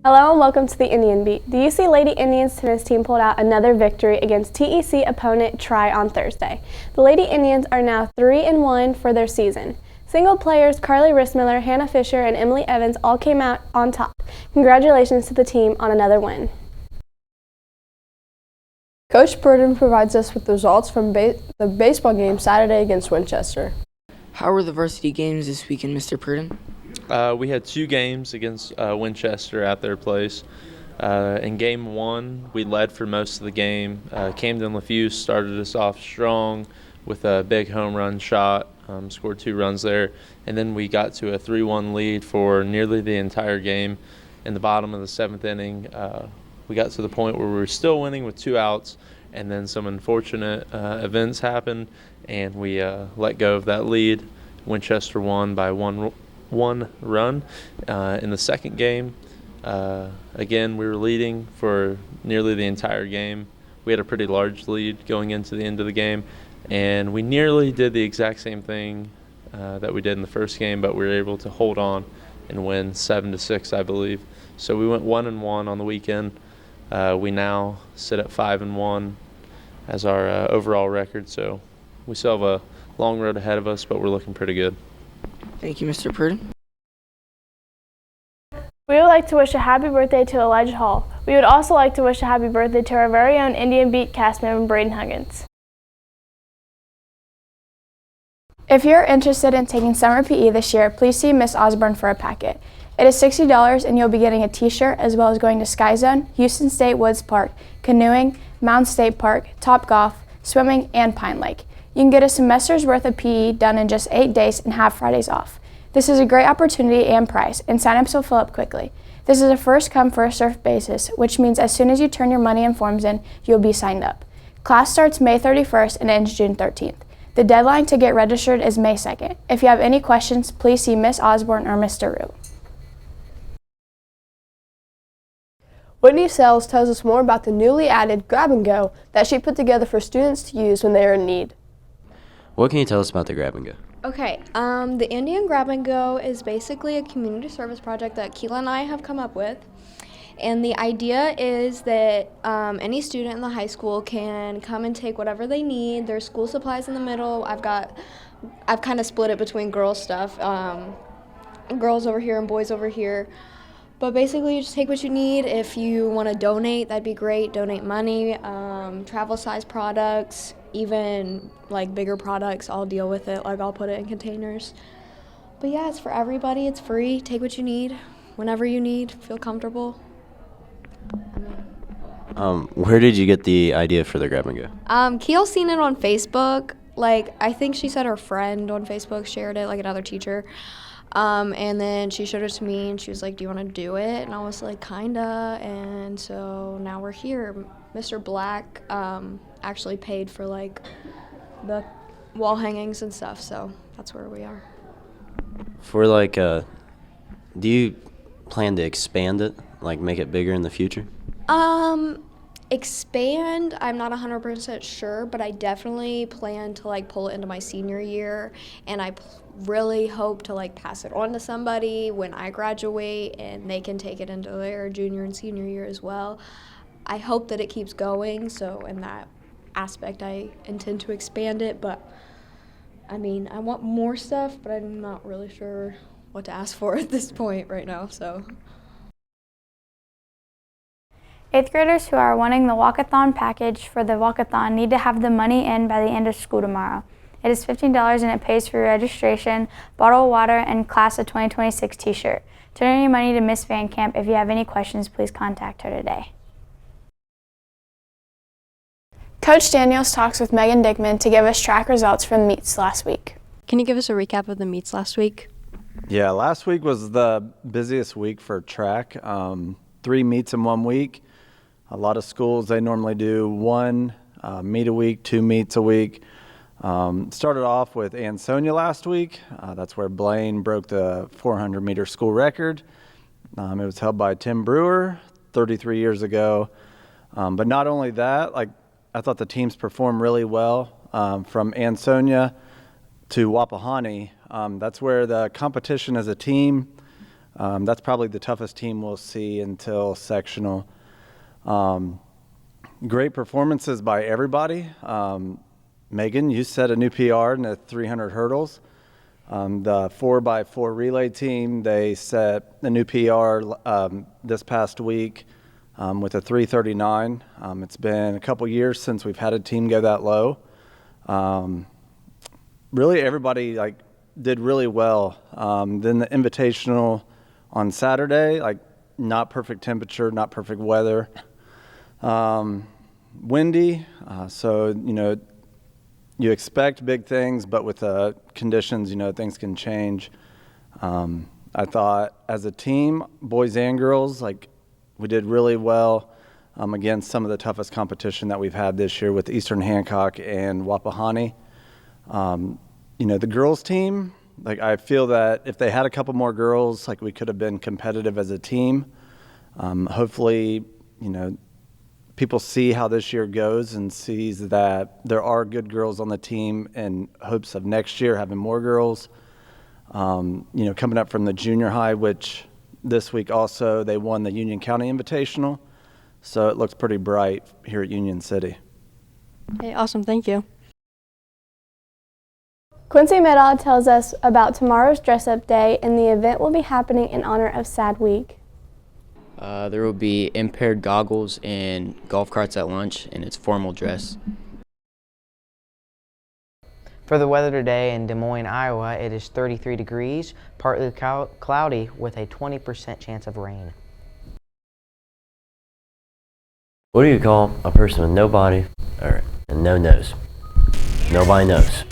Hello and welcome to the Indian Beat. The UC Lady Indians tennis team pulled out another victory against TEC opponent Tri on Thursday. The Lady Indians are now 3-1 for their season. Single players Carly Rissmiller, Hannah Fisher, and Emily Evans all came out on top. Congratulations to the team on another win. Coach Burden provides us with the results from the baseball game Saturday against Winchester. How were the varsity games this weekend, Mr. Purdon? We had two games against Winchester at their place. In game one, we led for most of the game. Camden LaFuse started us off strong with a big home run shot, scored 2 runs there, and then we got to a 3-1 lead for nearly the entire game. In the bottom of the 7th inning, we got to the point where we were still winning with 2 outs, and then some unfortunate events happened, and we let go of that lead. Winchester won by one run. In the second game, again, we were leading for nearly the entire game. We had a pretty large lead going into the end of the game, and we nearly did the exact same thing that we did in the first game, but we were able to hold on and win 7-6, I believe. So we went 1-1 on the weekend. We now sit at 5-1 as our overall record, so we still have a long road ahead of us, but we're looking pretty good. Thank you, Mr. Purdon. We would like to wish a happy birthday to Elijah Hall. We would also like to wish a happy birthday to our very own Indian Beat cast member, Braden Huggins. If you're interested in taking summer PE this year, please see Miss Osborne for a packet. It is $60 and you'll be getting a t-shirt as well as going to Sky Zone, Houston State Woods Park, canoeing, Mound State Park, Top Golf, swimming, and Pine Lake. You can get a semester's worth of PE done in just 8 days and have Fridays off. This is a great opportunity and price, and sign-ups will fill up quickly. This is a first-come, first-served basis, which means as soon as you turn your money and forms in, you'll be signed up. Class starts May 31st and ends June 13th. The deadline to get registered is May 2nd. If you have any questions, please see Miss Osborne or Mr. Rue. Whitney Sells tells us more about the newly added Grab and Go that she put together for students to use when they are in need. What can you tell us about the Grab and Go? Okay, the Indian Grab and Go is basically a community service project that Keela and I have come up with. And the idea is that any student in the high school can come and take whatever they need. There's school supplies in the middle. I've kind of split it between girls stuff, girls over here and boys over here. But basically, you just take what you need. If you want to donate, that'd be great. Donate money, travel size products, even like bigger products. I'll deal with it. Like I'll put it in containers. But yeah, it's for everybody. It's free. Take what you need, whenever you need. Feel comfortable. Where did you get the idea for the Grab and Go? Keel's seen it on Facebook. Like I think she said her friend on Facebook shared it, like another teacher. And then she showed it to me and she was like, do you want to do it? And I was like, kinda. And so now we're here. Mr. Black actually paid for like the wall hangings and stuff, so that's where we are. For like, do you plan to expand it, like make it bigger in the future? Expand, I'm not 100% sure, but I definitely plan to like pull it into my senior year, and I really hope to like pass it on to somebody when I graduate and they can take it into their junior and senior year as well. I hope that it keeps going, so in that aspect I intend to expand it, but I mean, I want more stuff, but I'm not really sure what to ask for at this point right now, so. 8th graders who are wanting the walkathon package for the walkathon need to have the money in by the end of school tomorrow. It is $15 and it pays for your registration, bottle of water, and class of 2026 t-shirt. Turn in your money to Miss Van Camp. If you have any questions, please contact her today. Coach Daniels talks with Megan Dickman to give us track results from meets last week. Can you give us a recap of the meets last week? Yeah, last week was the busiest week for track. 3 meets in 1 week. A lot of schools, they normally do 1 meet a week, 2 meets a week. Started off with Ansonia last week. That's where Blaine broke the 400-meter school record. It was held by Tim Brewer 33 years ago. But not only that, I thought the teams performed really well. From Ansonia to Wapahani, that's where the competition as a team That's probably the toughest team we'll see until sectional. Great performances by everybody. Megan, you set a new PR in the 300 hurdles. The 4x4 relay team, they set a new PR this past week with a 3:39. It's been a couple years since we've had a team go that low. Really, everybody did really well. Then the invitational on Saturday, not perfect temperature, not perfect weather. Windy, so you expect big things, but with the conditions, things can change. I thought as a team, boys and girls, we did really well against some of the toughest competition that we've had this year with Eastern Hancock and Wapahani. The girls team, I feel that if they had a couple more girls, we could have been competitive as a team. Hopefully, people see how this year goes and sees that there are good girls on the team in hopes of next year having more girls. Coming up from the junior high, which this week also they won the Union County Invitational. So it looks pretty bright here at Union City. Hey, awesome. Thank you. Quincy Medaw tells us about tomorrow's dress-up day, and the event will be happening in honor of Sad Week. There will be impaired goggles and golf carts at lunch, and it's formal dress. For the weather today in Des Moines, Iowa, it is 33 degrees, partly cloudy with a 20% chance of rain. What do you call a person with no body and no nose? Nobody knows.